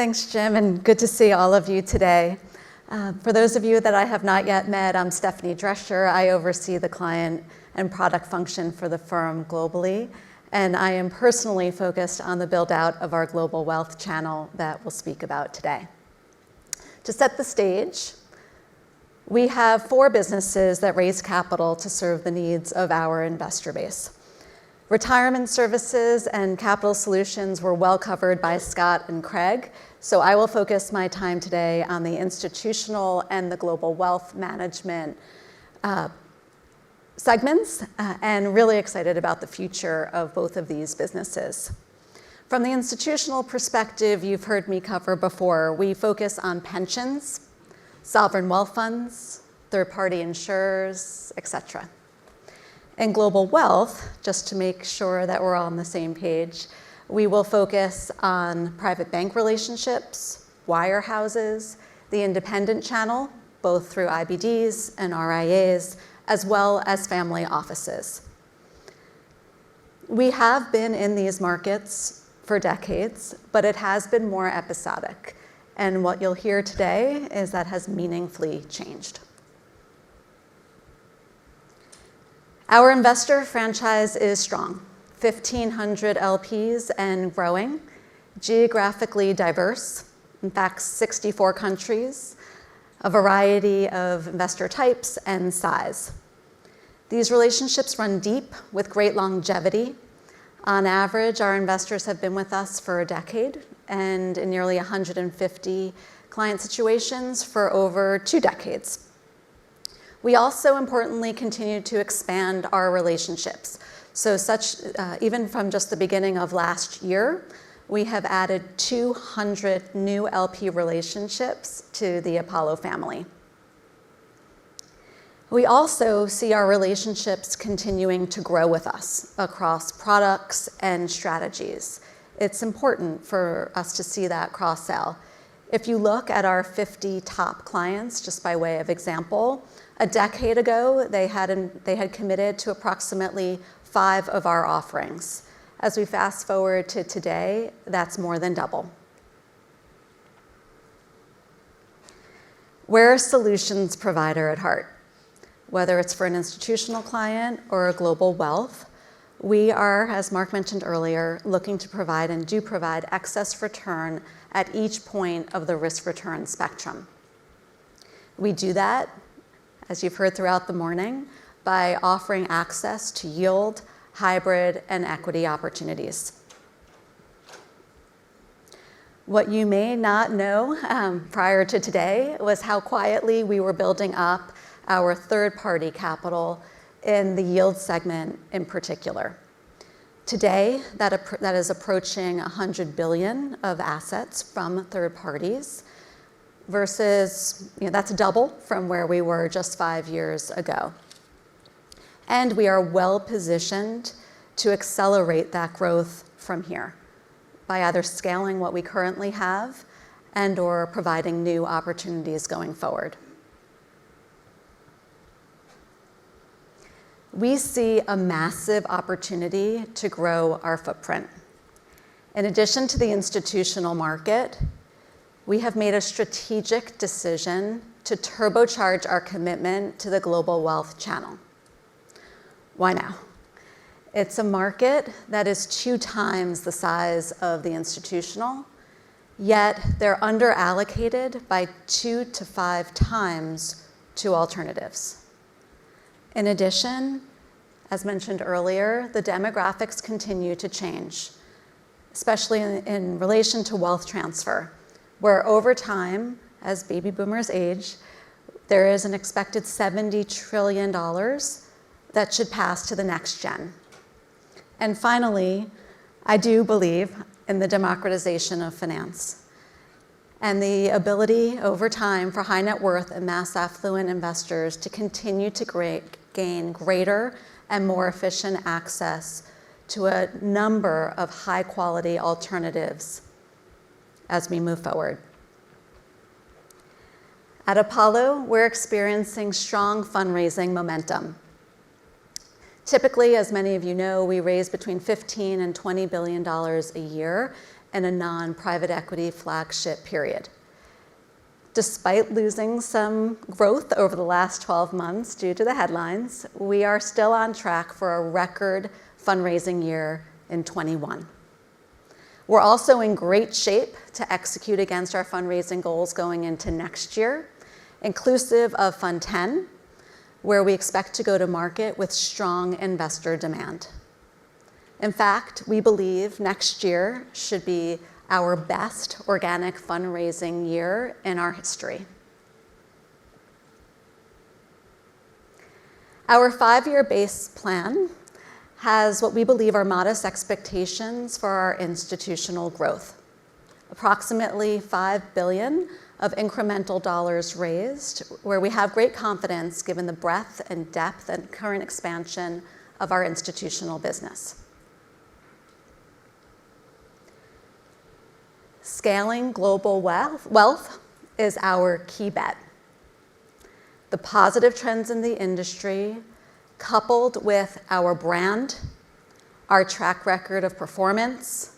Thanks, Jim, and good to see all of you today. For those of you that I have not yet met, I'm Stephanie Drescher. I oversee the client and product function for the firm globally, and I am personally focused on the build-out of our global wealth channel that we'll speak about today. To set the stage, we have 4 businesses that raise capital to serve the needs of our investor base. Retirement services and capital solutions were well covered by Scott and Craig, so I will focus my time today on the institutional and the global wealth management segments, and really excited about the future of both of these businesses. From the institutional perspective, you've heard me cover before, we focus on pensions, sovereign wealth funds, third-party insurers, etc. In global wealth, just to make sure that we're all on the same page, we will focus on private bank relationships, wirehouses, the independent channel, both through IBDs and RIAs, as well as family offices. We have been in these markets for decades, but it has been more episodic. And what you'll hear today is that has meaningfully changed. Our investor franchise is strong, 1,500 LPs and growing, geographically diverse, in fact, 64 countries, a variety of investor types and size. These relationships run deep with great longevity. On average, our investors have been with us for a decade, and in nearly 150 client situations for over 2 decades. We also importantly continue to expand our relationships. So even from just the beginning of last year, we have added 200 new LP relationships to the Apollo family. We also see our relationships continuing to grow with us across products and strategies. It's important for us to see that cross-sell. If you look at our 50 top clients, just by way of example, a decade ago, they had committed to approximately 5 of our offerings. As we fast forward to today, that's more than double. We're a solutions provider at heart. Whether it's for an institutional client or a global wealth, we are, as Mark mentioned earlier, looking to provide and do provide excess return at each point of the risk-return spectrum. We do that, as you've heard throughout the morning, by offering access to yield, hybrid, and equity opportunities. What you may not know prior to today was how quietly we were building up our third-party capital in the yield segment in particular. Today, that is approaching $100 billion of assets from third parties versus, that's double from where we were just 5 years ago. And we are well positioned to accelerate that growth from here by either scaling what we currently have and or providing new opportunities going forward. We see a massive opportunity to grow our footprint. In addition to the institutional market, we have made a strategic decision to turbocharge our commitment to the global wealth channel. Why now? It's a market that is 2 times the size of the institutional, yet they're underallocated by 2 to 5 times to alternatives. In addition, as mentioned earlier, the demographics continue to change, especially in relation to wealth transfer, where over time, as baby boomers age, there is an expected $70 trillion that should pass to the next gen. And finally, I do believe in the democratization of finance and the ability over time for high net worth and mass affluent investors to continue to gain greater and more efficient access to a number of high quality alternatives as we move forward. At Apollo, we're experiencing strong fundraising momentum. Typically, as many of you know, we raise between $15 and $20 billion a year, in a non-private equity flagship period. Despite losing some growth over the last 12 months due to the headlines, we are still on track for a record fundraising year in 21. We're also in great shape to execute against our fundraising goals going into next year, inclusive of Fund 10, where we expect to go to market with strong investor demand. In fact, we believe next year should be our best organic fundraising year in our history. Our 5-year base plan has what we believe are modest expectations for our institutional growth. Approximately $5 billion of incremental dollars raised, where we have great confidence given the breadth and depth and current expansion of our institutional business. Scaling global wealth is our key bet. The positive trends in the industry, coupled with our brand, our track record of performance,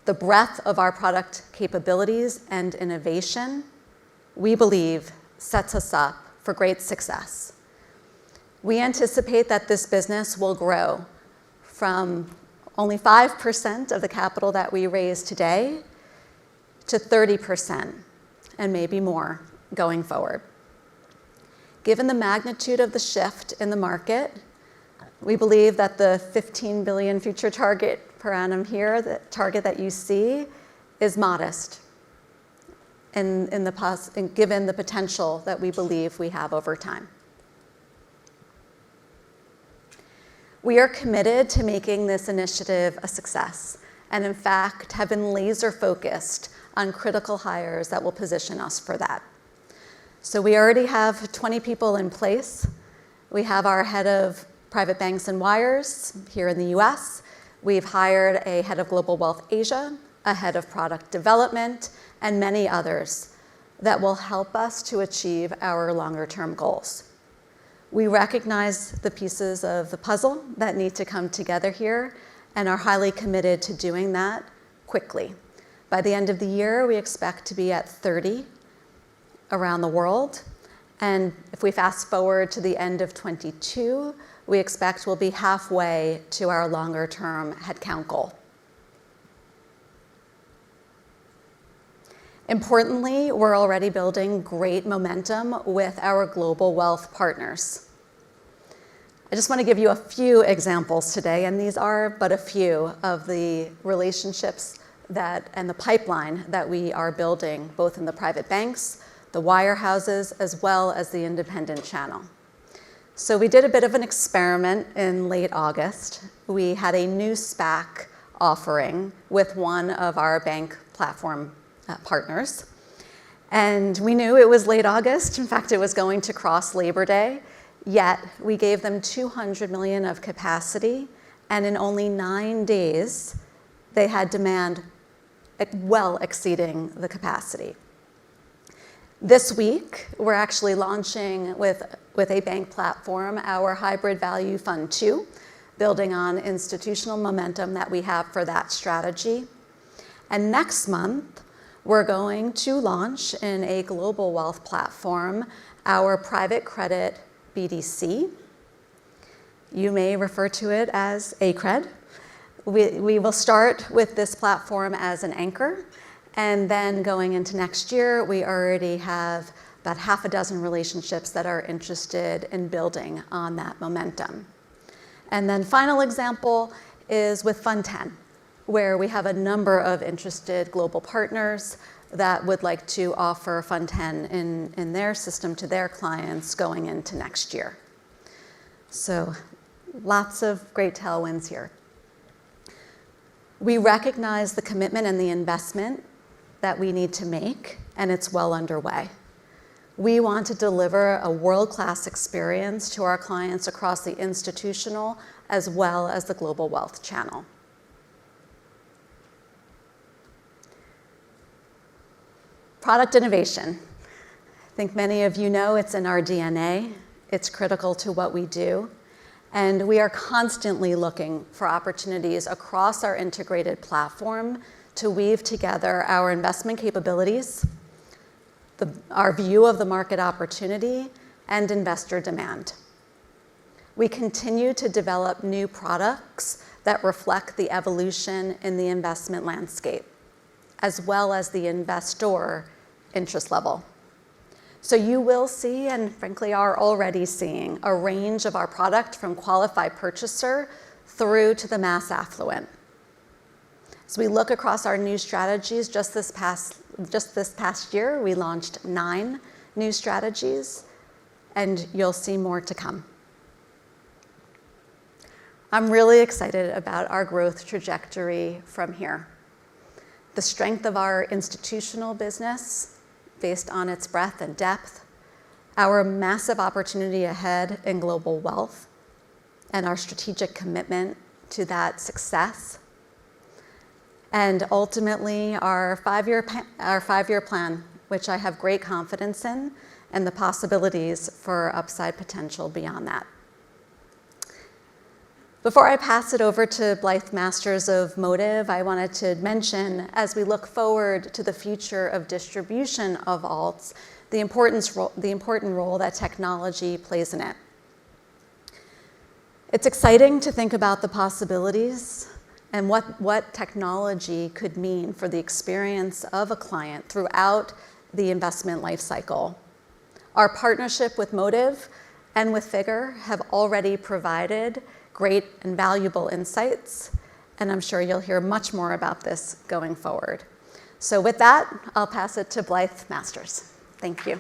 the breadth of our product capabilities and innovation, we believe sets us up for great success. We anticipate that this business will grow from only 5% of the capital that we raise today to 30% and maybe more going forward. Given the magnitude of the shift in the market, we believe that the 15 billion future target per annum here, the target that you see, is modest given the potential that we believe we have over time. We are committed to making this initiative a success, and in fact have been laser focused on critical hires that will position us for that. So we already have 20 people in place. We have our head of private banks and wires here in the US. We've hired a head of global wealth Asia, a head of product development, and many others that will help us to achieve our longer term goals. We recognize the pieces of the puzzle that need to come together here and are highly committed to doing that quickly. By the end of the year, we expect to be at 30 around the world. And if we fast forward to the end of 22, we expect we'll be halfway to our longer term headcount goal. Importantly, we're already building great momentum with our global wealth partners. I just want to give you a few examples today, and these are but a few of the relationships and the pipeline that we are building both in the private banks, the wirehouses, as well as the independent channel. So we did a bit of an experiment in late August. We had a new SPAC offering with one of our bank platform partners. And we knew it was late August. In fact, it was going to cross Labor Day. Yet we gave them $200 million of capacity. And in only 9 days, they had demand well exceeding the capacity. This week, we're actually launching with a bank platform our Hybrid Value Fund 2, building on institutional momentum that we have for that strategy. And next month, we're going to launch in a global wealth platform our private credit BDC. You may refer to it as ACRED. We will start with this platform as an anchor, and then going into next year, we already have about half a dozen relationships that are interested in building on that momentum. And then final example is with Fund 10, where we have a number of interested global partners that would like to offer Fund 10 in their system to their clients going into next year. So lots of great tailwinds here. We recognize the commitment and the investment that we need to make, and it's well underway. We want to deliver a world-class experience to our clients across the institutional as well as the global wealth channel. Product innovation. I think many of you know it's in our DNA. It's critical to what we do. And we are constantly looking for opportunities across our integrated platform to weave together our investment capabilities, our view of the market opportunity, and investor demand. We continue to develop new products that reflect the evolution in the investment landscape, as well as the investor interest level. So you will see, and frankly are already seeing, a range of our product from qualified purchaser through to the mass affluent. As we look across our new strategies, just this past year, we launched 9 new strategies, and you'll see more to come. I'm really excited about our growth trajectory from here. The strength of our institutional business, based on its breadth and depth, our massive opportunity ahead in global wealth, and our strategic commitment to that success, and ultimately our five-year plan, which I have great confidence in, and the possibilities for upside potential beyond that. Before I pass it over to Blythe Masters of Motive, I wanted to mention, as we look forward to the future of distribution of alts, the important role that technology plays in it. It's exciting to think about the possibilities and what technology could mean for the experience of a client throughout the investment life cycle. Our partnership with Motive and with Figure have already provided great and valuable insights, and I'm sure you'll hear much more about this going forward. So with that, I'll pass it to Blythe Masters. Thank you.